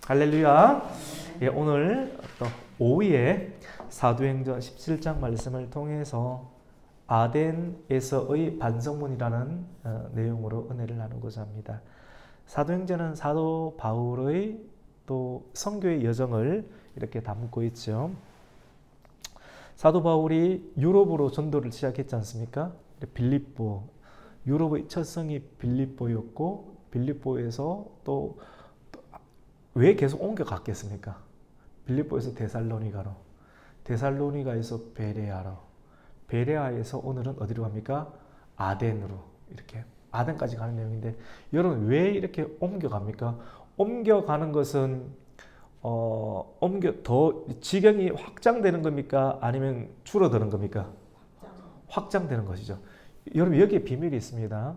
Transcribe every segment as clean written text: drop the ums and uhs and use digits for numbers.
할렐루야. 예, 오늘 또 오후에 사도행전 17장 말씀을 통해서 아덴에서의 반성문이라는 내용으로 은혜를 나누고자 합니다. 사도행전은 사도 바울의 또 선교의 여정을 이렇게 담고 있죠. 사도 바울이 유럽으로 전도를 시작했지 않습니까? 빌립보, 유럽의 첫 성이 빌립보였고, 빌립보에서 또 왜 계속 옮겨갔겠습니까? 빌립보에서 데살로니가로, 데살로니가에서 베레아로, 베레아에서 오늘은 어디로 갑니까? 아덴으로, 이렇게 아덴까지 가는 내용인데, 여러분 왜 이렇게 옮겨갑니까? 옮겨가는 것은 더 지경이 확장되는 겁니까? 아니면 줄어드는 겁니까? 확장되는 것이죠. 여러분 여기에 비밀이 있습니다.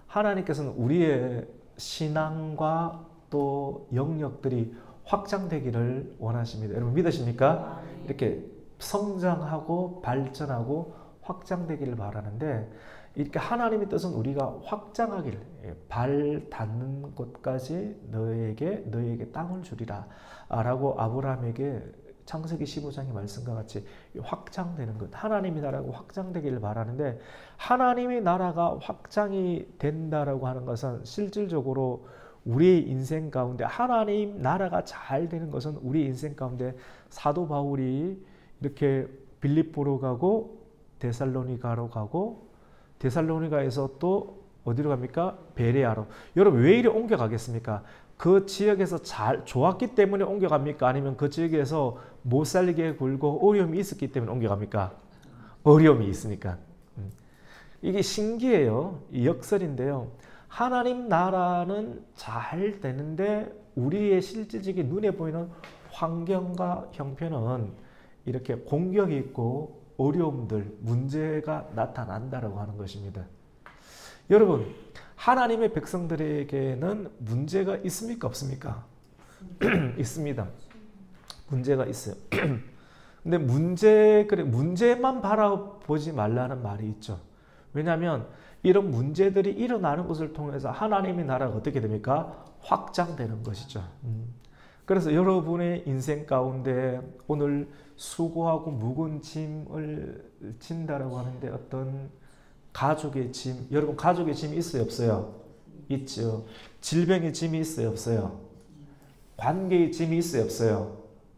하나님께서는 우리의 신앙과 또 영역들이 확장되기를 원하십니다. 여러분 믿으십니까? 이렇게 성장하고 발전하고 확장되기를 바라는데, 이렇게 하나님의 뜻은 우리가 확장하기를, 발 닿는 곳까지 너에게 땅을 주리라 라고 아브라함에게 창세기 15장의 말씀과 같이 확장되는 것, 하나님의 나라가 확장되기를 바라는데, 하나님의 나라가 확장이 된다라고 하는 것은 실질적으로 우리의 인생 가운데, 하나님 나라가 잘 되는 것은 우리 인생 가운데 사도 바울이 이렇게 빌립보로 가고 데살로니가로 가고, 데살로니가에서 또 어디로 갑니까? 베레아로. 여러분 왜 이리 옮겨가겠습니까? 그 지역에서 잘 좋았기 때문에 옮겨갑니까? 아니면 그 지역에서 못 살게 굴고 어려움이 있었기 때문에 옮겨갑니까? 어려움이 있으니까. 이게 신기해요. 이 역설인데요. 하나님 나라는 잘 되는데 우리의 실질적인 눈에 보이는 환경과 형편은 이렇게 공격이 있고 어려움들, 문제가 나타난다라고 하는 것입니다. 여러분, 하나님의 백성들에게는 문제가 있습니까? 없습니까? 있습니다. 문제가 있어요. 근데 문제만 바라보지 말라는 말이 있죠. 왜냐하면 이런 문제들이 일어나는 것을 통해서 하나님의 나라가 어떻게 됩니까? 확장되는 것이죠. 그래서 여러분의 인생 가운데 오늘 수고하고 무거운 짐을 진다라고 하는데, 어떤 가족의 짐, 여러분 가족의 짐이 있어요, 없어요? 있죠. 질병의 짐이 있어요, 없어요? 관계의 짐이 있어요, 없어요?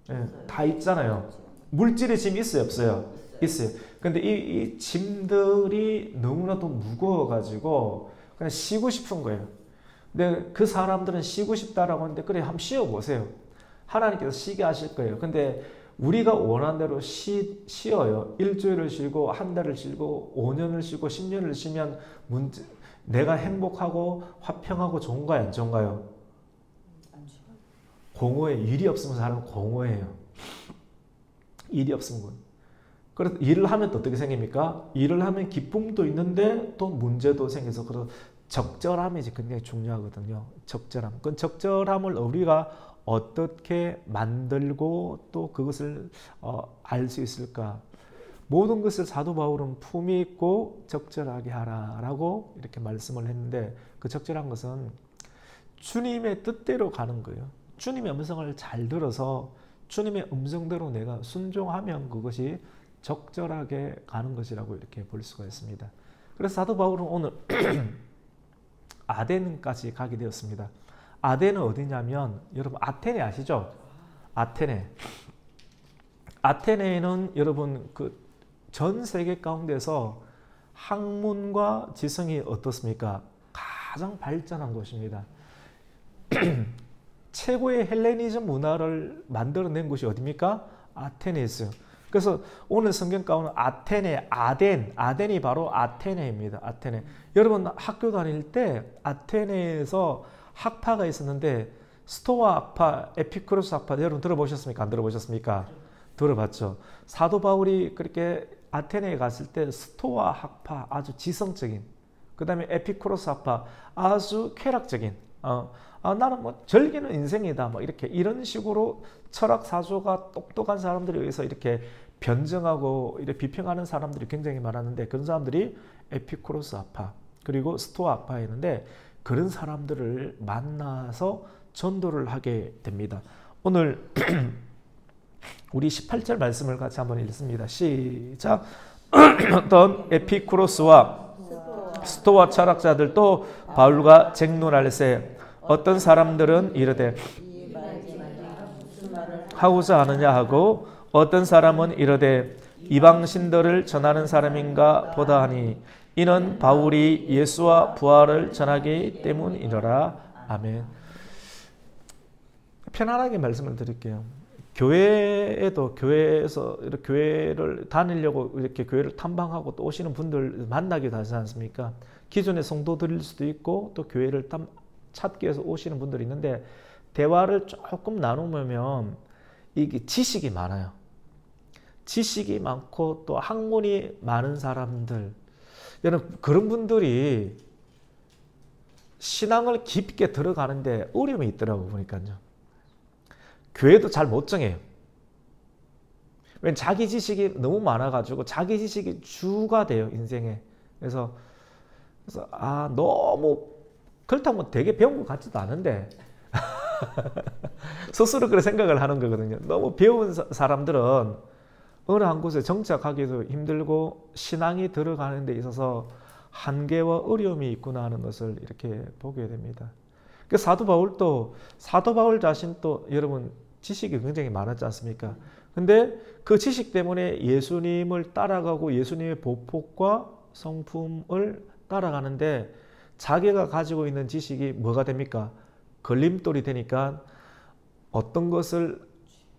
네, 다 있잖아요. 물질의 짐이 있어요, 없어요? 있어요. 근데 이 짐들이 너무나도 무거워가지고 그냥 쉬고 싶은 거예요. 근데 그 사람들은 쉬고 싶다라고 하는데, 그래 한번 쉬어보세요. 하나님께서 쉬게 하실 거예요. 근데 우리가 원하는 대로 쉬어요. 일주일을 쉬고 한 달을 쉬고 5년을 쉬고 10년을 쉬면 내가 행복하고 화평하고 좋은가요, 안 좋은가요? 공허해. 일이 없으면 사람은 공허해요. 일이 없으면. 그래서 일을 하면 또 어떻게 생깁니까? 일을 하면 기쁨도 있는데 또 문제도 생겨서, 그래서 적절함이 굉장히 중요하거든요. 적절함. 그 적절함을 우리가 어떻게 만들고 또 그것을 알 수 있을까? 모든 것을 사도 바울은 품위 있고 적절하게 하라라고 이렇게 말씀을 했는데, 그 적절한 것은 주님의 뜻대로 가는 거예요. 주님의 음성을 잘 들어서 주님의 음성대로 내가 순종하면 그것이 적절하게 가는 것이라고 이렇게 볼 수가 있습니다. 그래서 사도 바울은 오늘 아덴까지 가게 되었습니다. 아덴은 어디냐면, 여러분 아테네 아시죠? 아테네는 여러분 그 전 세계 가운데서 학문과 지성이 어떻습니까? 가장 발전한 곳입니다. 최고의 헬레니즘 문화를 만들어낸 곳이 어디입니까? 아테네에 있어요. 그래서 오늘 성경 가운데 아테네, 아덴이 바로 아테네입니다. 아테네. 여러분 학교 다닐 때 아테네에서 학파가 있었는데, 스토아 학파, 에피쿠로스 학파, 여러분 들어보셨습니까? 안 들어보셨습니까? 들어봤죠. 사도 바울이 그렇게 아테네에 갔을 때 스토아 학파, 아주 지성적인, 그 다음에 에피쿠로스 학파, 아주 쾌락적인, 나는 뭐 즐기는 인생이다, 뭐 이렇게 이런 식으로 철학 사조가 똑똑한 사람들에 의해서 이렇게 변증하고 이렇게 비평하는 사람들이 굉장히 많았는데, 그런 사람들이 에피쿠로스 학파 그리고 스토아 학파였는데, 그런 사람들을 만나서 전도를 하게 됩니다. 오늘 우리 18절 말씀을 같이 한번 읽습니다. 시작. 어떤 에피쿠로스와 스토아 철학자들도 바울과 쟁론할세 어떤 사람들은 이르되 하고자 하느냐 하고 어떤 사람은 이르되 이방신들을 전하는 사람인가 보다 하니 이는 바울이 예수와 부활을 전하기 때문이더라. 아멘. 편안하게 말씀을 드릴게요. 교회에도 교회에서 이렇게 교회를 다니려고 이렇게 교회를 탐방하고 또 오시는 분들 만나기도 하지 않습니까? 기존의 성도들일 수도 있고 또 교회를 찾기 위해서 오시는 분들이 있는데 대화를 조금 나누면 이게 지식이 많아요. 지식이 많고 또 학문이 많은 사람들, 여러분 그런 분들이 신앙을 깊게 들어가는데 어려움이 있더라고 보니까요. 교회도 잘 못 정해요. 왜냐면 자기 지식이 너무 많아가지고 자기 지식이 주가 돼요 인생에. 그래서 너무 그렇다고 되게 배운 것 같지도 않은데 스스로 그렇게 생각을 하는 거거든요. 너무 배운 사람들은 어느 한 곳에 정착하기도 힘들고 신앙이 들어가는 데 있어서 한계와 어려움이 있구나 하는 것을 이렇게 보게 됩니다. 그 사도 바울 자신도 여러분 지식이 굉장히 많았지 않습니까? 근데 그 지식 때문에 예수님을 따라가고 예수님의 보폭과 성품을 따라가는데 자기가 가지고 있는 지식이 뭐가 됩니까? 걸림돌이 되니까 어떤 것을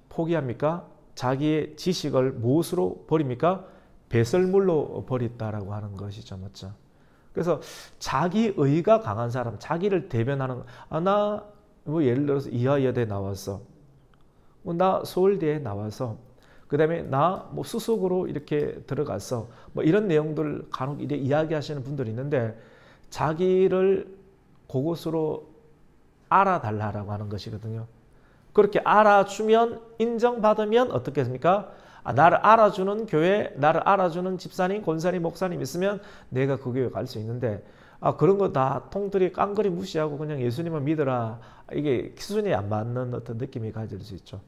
포기합니까? 자기의 지식을 무엇으로 버립니까? 배설물로 버렸다라고 하는 것이죠. 맞죠? 그래서 자기의가 강한 사람, 자기를 대변하는 나 예를 들어서 이화여대 나왔어. 나 서울대에 나와서 그 다음에 나 수석으로 이렇게 들어갔어. 이런 내용들 간혹 이야기하시는 분들이 있는데 자기를 그곳으로 알아달라고 하는 것이거든요. 그렇게 알아주면 인정받으면 어떻게 했습니까? 나를 알아주는 교회, 나를 알아주는 집사님, 권사님, 목사님 있으면 내가 그 교회 갈 수 있는데 그런 거 다 통들이 깡그리 무시하고 그냥 예수님을 믿어라. 이게 기준이 안 맞는 어떤 느낌이 가질 수 있죠.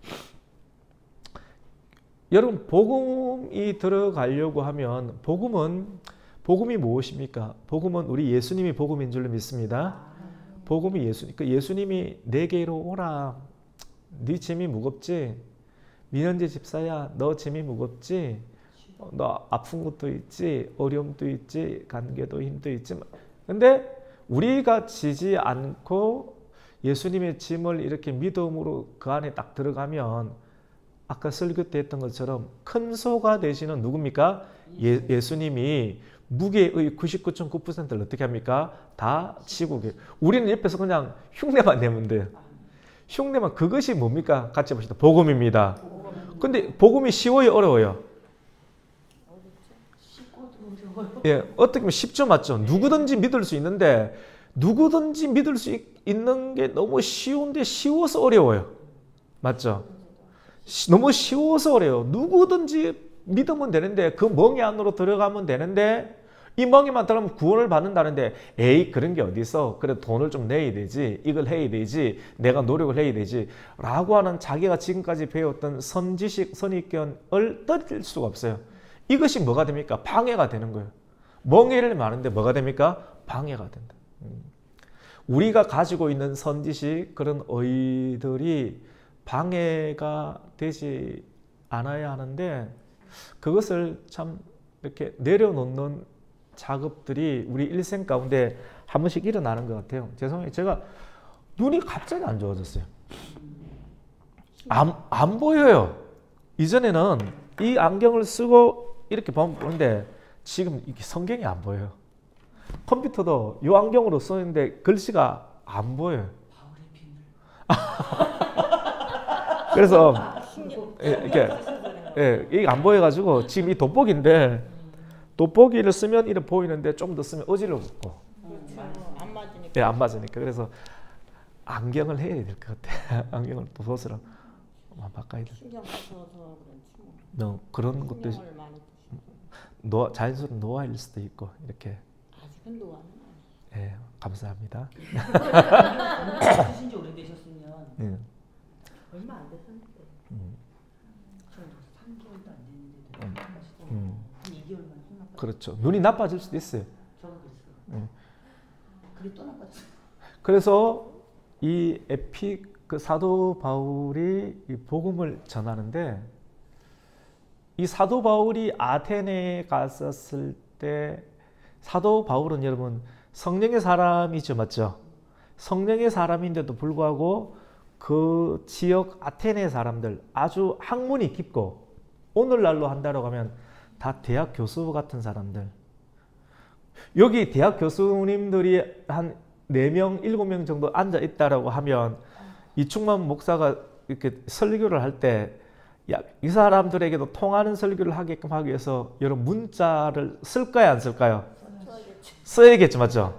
여러분 복음이 들어가려고 하면 복음이 무엇입니까? 복음은 우리 예수님이 복음인 줄로 믿습니다. 복음이 예수님이 내게로 오라. 네 짐이 무겁지? 민현재 집사야 너 짐이 무겁지? 너 아픈 것도 있지? 어려움도 있지? 관계도 힘도 있지? 근데 우리가 지지 않고 예수님의 짐을 이렇게 믿음으로 그 안에 딱 들어가면 아까 설교 때 했던 것처럼 큰 소가 되시는 누굽니까? 예수님이 무게의 99.9%를 어떻게 합니까? 다 지고 계세요. 우리는 옆에서 그냥 흉내만 내면 돼요. 흉내만. 그것이 뭡니까? 같이 봅시다. 복음입니다. 근데 복음이 쉬워요? 어려워요? 예, 어떻게 보면 쉽죠, 맞죠? 누구든지 믿을 수 있는데 누구든지 믿을 수 있는 게 너무 쉬운데 쉬워서 어려워요. 맞죠? 너무 쉬워서 어려워요. 누구든지 믿으면 되는데 그 멍이 안으로 들어가면 되는데 이 멍에만 들어가면 구원을 받는다는데 에이 그런 게 어디 있어? 그래 돈을 좀 내야 되지. 이걸 해야 되지. 내가 노력을 해야 되지. 라고 하는 자기가 지금까지 배웠던 선지식, 선입견을 떨칠 수가 없어요. 이것이 뭐가 됩니까? 방해가 되는 거예요. 멍에를 많은데 뭐가 됩니까? 방해가 된다. 우리가 가지고 있는 선지식 그런 의들이 방해가 되지 않아야 하는데 그것을 참 이렇게 내려놓는 작업들이 우리 일생 가운데 한 번씩 일어나는 것 같아요. 죄송해요. 제가 눈이 갑자기 안 좋아졌어요. 안 보여요. 이전에는 이 안경을 쓰고 이렇게 보는데 지금 이게 성경이 안 보여요. 컴퓨터도 이 안경으로 쓰는데 글씨가 안 보여요. 그래서 이게 안 보여가지고 지금 이 돋보기인데 돋보기를 쓰면 이렇게 보이는데 좀 더 쓰면 어지럽고 안 맞으니까. 예, 안 맞으니까. 그래서 안경을 해야 될 것 같아. 안경을 또 벗으라. 바꿔야 돼. 신경 써서 그런지 뭐. 그런 것도 신경을 많이 자연스러운 노화일 수도 있고 이렇게. 아직은 노안은 네, 감사합니다. 주신 지 오래되셨으면 네. 얼마 안 됐었는데 저는 3개월도 안 됐는데도 한 2개월만 혼났거든요. 그렇죠. 눈이 나빠질 수도 있어요. 저는 그랬어요. 네. 그게 또 나빠졌어요. 그래서 이 그 사도 바울이 이 복음을 전하는데 이 사도 바울이 아테네에 갔었을 때 사도 바울은 여러분 성령의 사람이죠, 맞죠? 성령의 사람인데도 불구하고 그 지역 아테네 사람들 아주 학문이 깊고 오늘날로 한다고 하면 다 대학 교수 같은 사람들. 여기 대학 교수님들이 한 4명, 7명 정도 앉아 있다라고 하면 이충만 목사가 이렇게 설교를 할 때 이 사람들에게도 통하는 설교를 하게끔 하기 위해서 여러 문자를 쓸까요, 안 쓸까요? 써야겠죠, 맞죠?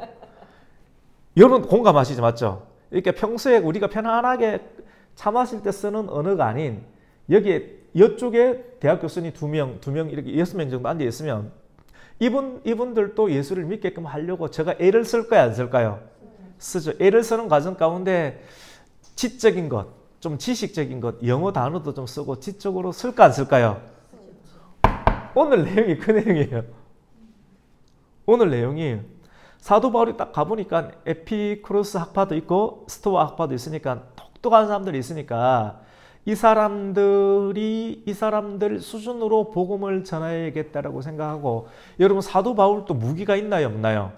여러분 공감하시죠, 맞죠? 이렇게 평소에 우리가 편안하게 차 마실 때 쓰는 언어가 아닌 여기에 이쪽에 대학 교수님 2명 이렇게 6명 정도 앉아 있으면 이분들도 예수를 믿게끔 하려고 제가 애를 쓸까요, 안 쓸까요? 쓰죠. 애를 쓰는 과정 가운데 지적인 것, 좀 지식적인 것, 영어 단어도 좀 쓰고 지적으로 쓸까 안 쓸까요? 오늘 내용이 그 내용이에요. 오늘 내용이 사도 바울이 딱 가보니까 에피쿠로스 학파도 있고 스토아 학파도 있으니까 똑똑한 사람들이 있으니까 이 사람들 수준으로 복음을 전해야겠다라고 생각하고 여러분 사도 바울도 무기가 있나요, 없나요?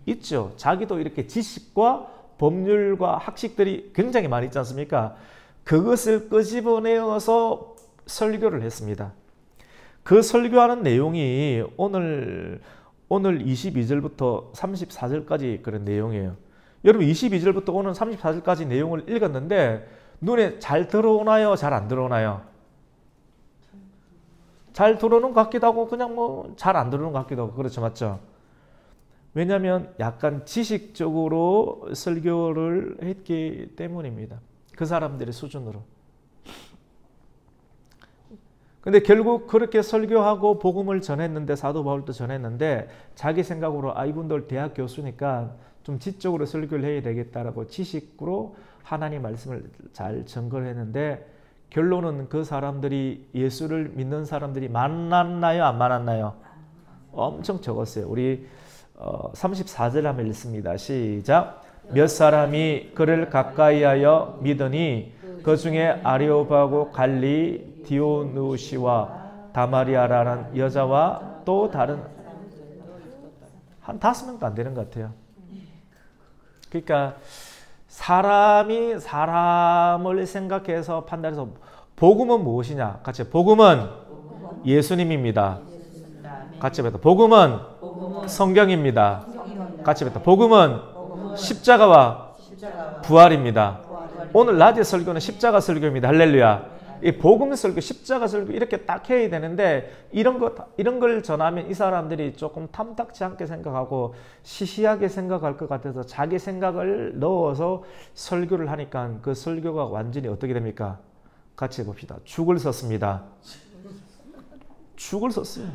있죠. 자기도 이렇게 지식과 법률과 학식들이 굉장히 많이 있지 않습니까? 그것을 끄집어내어서 설교를 했습니다. 그 설교하는 내용이 오늘 22절부터 34절까지 그런 내용이에요. 여러분 22절부터 오늘 34절까지 내용을 읽었는데 눈에 잘 들어오나요? 잘 안 들어오나요? 잘 들어오는 것 같기도 하고 그냥 뭐 잘 안 들어오는 것 같기도 하고 그렇죠, 맞죠? 왜냐하면 약간 지식적으로 설교를 했기 때문입니다. 그 사람들의 수준으로. 근데 결국 그렇게 설교하고 복음을 전했는데 사도 바울도 전했는데 자기 생각으로 이분들 대학 교수니까 좀 지적으로 설교를 해야 되겠다라고 지식으로 하나님 말씀을 잘 전거를 했는데 결론은 그 사람들이 예수를 믿는 사람들이 많았나요? 안 많았나요? 엄청 적었어요. 우리 34절 한번 읽습니다. 시작. 몇 사람이 그를 가까이하여 믿으니 그 중에 아리오바고 갈리 디오누시와 다마리아라는 여자와 또 다른 한 5명도 안 되는 것 같아요. 그러니까 사람이 사람을 생각해서 판단해서 복음은 무엇이냐? 같이 복음은 예수님입니다. 같이 뱉어. 복음은 성경입니다. 같이 뱉어. 복음은 십자가와 부활입니다. 오늘 낮에 설교는 십자가 설교입니다. 할렐루야. 이 복음 설교, 십자가 설교 이렇게 딱 해야 되는데 이런 걸 전하면 이 사람들이 조금 탐탁지 않게 생각하고 시시하게 생각할 것 같아서 자기 생각을 넣어서 설교를 하니까 그 설교가 완전히 어떻게 됩니까? 같이 해봅시다. 죽을 썼습니다. 죽을 썼어요.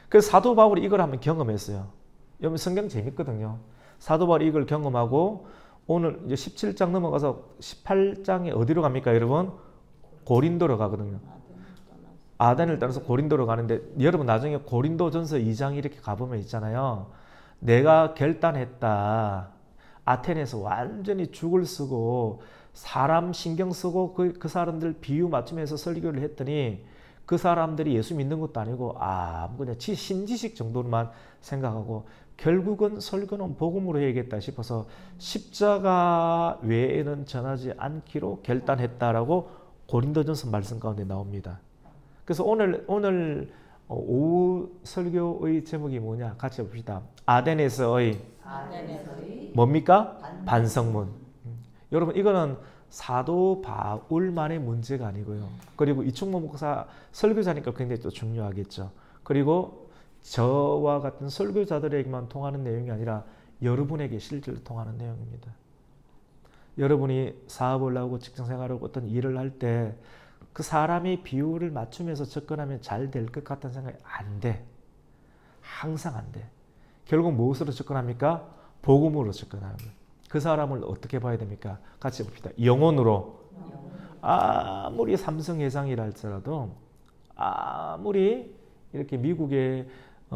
그래서 사도 바울이 이걸 한번 경험했어요. 여러분 성경 재밌거든요. 사도 바울이 이걸 경험하고 오늘 이제 17장 넘어가서 18장에 어디로 갑니까, 여러분? 고린도로 가거든요. 아덴을 떠나서 고린도로 가는데 여러분 나중에 고린도전서 2장 이렇게 가보면 있잖아요. 내가 결단했다. 아테네에서 완전히 죽을 쓰고 사람 신경 쓰고 그 사람들 비유 맞추면서 설교를 했더니 그 사람들이 예수 믿는 것도 아니고 그냥 신지식 정도로만 생각하고 결국은 설교는 복음으로 해야겠다 싶어서 십자가 외에는 전하지 않기로 결단했다라고 고린도전서 말씀 가운데 나옵니다. 그래서 오늘 오후 설교의 제목이 뭐냐? 같이 봅시다. 아덴에서의 뭡니까? 반성문. 여러분 이거는 사도 바울만의 문제가 아니고요. 그리고 이충모 목사 설교자니까 굉장히 또 중요하겠죠. 그리고 저와 같은 설교자들에게만 통하는 내용이 아니라 여러분에게 실제로 통하는 내용입니다. 여러분이 사업을 하고 직장생활을 하고 어떤 일을 할 때 그 사람이 비율을 맞추면서 접근하면 잘 될 것 같다는 생각이 안 돼. 항상 안 돼. 결국 무엇으로 접근합니까? 복음으로 접근하는 거예요. 그 사람을 어떻게 봐야 됩니까? 같이 봅시다. 영혼으로. 아무리 삼성회장이라 할지라도 아무리 이렇게 미국의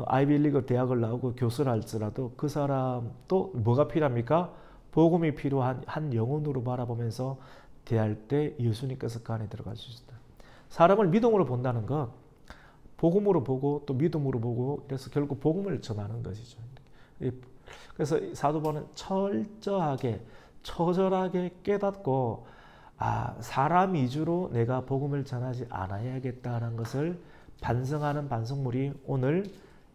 아이비리그 대학을 나오고 교수를 할지라도 그 사람도 뭐가 필요합니까? 복음이 필요한 한 영혼으로 바라보면서 대할 때 예수님께서 그 안에 들어갈 수 있다. 사람을 믿음으로 본다는 것, 복음으로 보고 또 믿음으로 보고 그래서 결국 복음을 전하는 것이죠. 그래서 사도 바울은 철저하게 처절하게 깨닫고 사람 위주로 내가 복음을 전하지 않아야겠다는 것을 반성하는 반성물이 오늘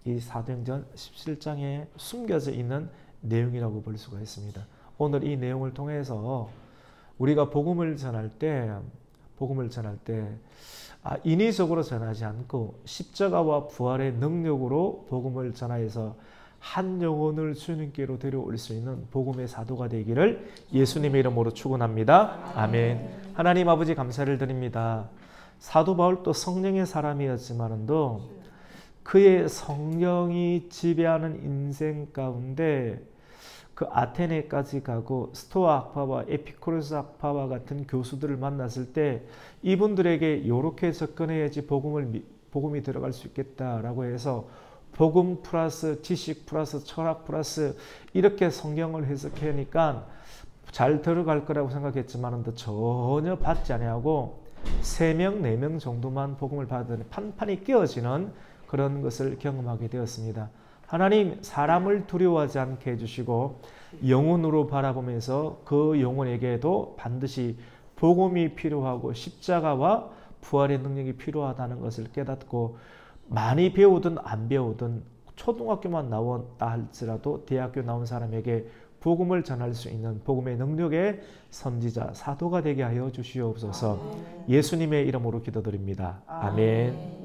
이 사도행전 17장에 숨겨져 있는 내용이라고 볼 수가 있습니다. 오늘 이 내용을 통해서 우리가 복음을 전할 때 인위적으로 전하지 않고 십자가와 부활의 능력으로 복음을 전하여서 한 영혼을 주님께로 데려올 수 있는 복음의 사도가 되기를 예수님의 이름으로 축원합니다. 아멘. 하나님 아버지 감사를 드립니다. 사도 바울도 성령의 사람이었지만도 그의 성령이 지배하는 인생 가운데 그 아테네까지 가고 스토아 학파와 에피쿠로스 학파와 같은 교수들을 만났을 때 이분들에게 이렇게 접근해야지 복음이 들어갈 수 있겠다라고 해서 복음 플러스 지식 플러스 철학 플러스 이렇게 성경을 해석하니까 잘 들어갈 거라고 생각했지만 전혀 받지 아니하고 3명, 4명 정도만 복음을 받으니 판판이 끼어지는 그런 것을 경험하게 되었습니다. 하나님 사람을 두려워하지 않게 해주시고 영혼으로 바라보면서 그 영혼에게도 반드시 복음이 필요하고 십자가와 부활의 능력이 필요하다는 것을 깨닫고 많이 배우든 안 배우든 초등학교만 나왔다 할지라도 대학교 나온 사람에게 복음을 전할 수 있는 복음의 능력의 선지자 사도가 되게 하여 주시옵소서. 예수님의 이름으로 기도드립니다. 아멘.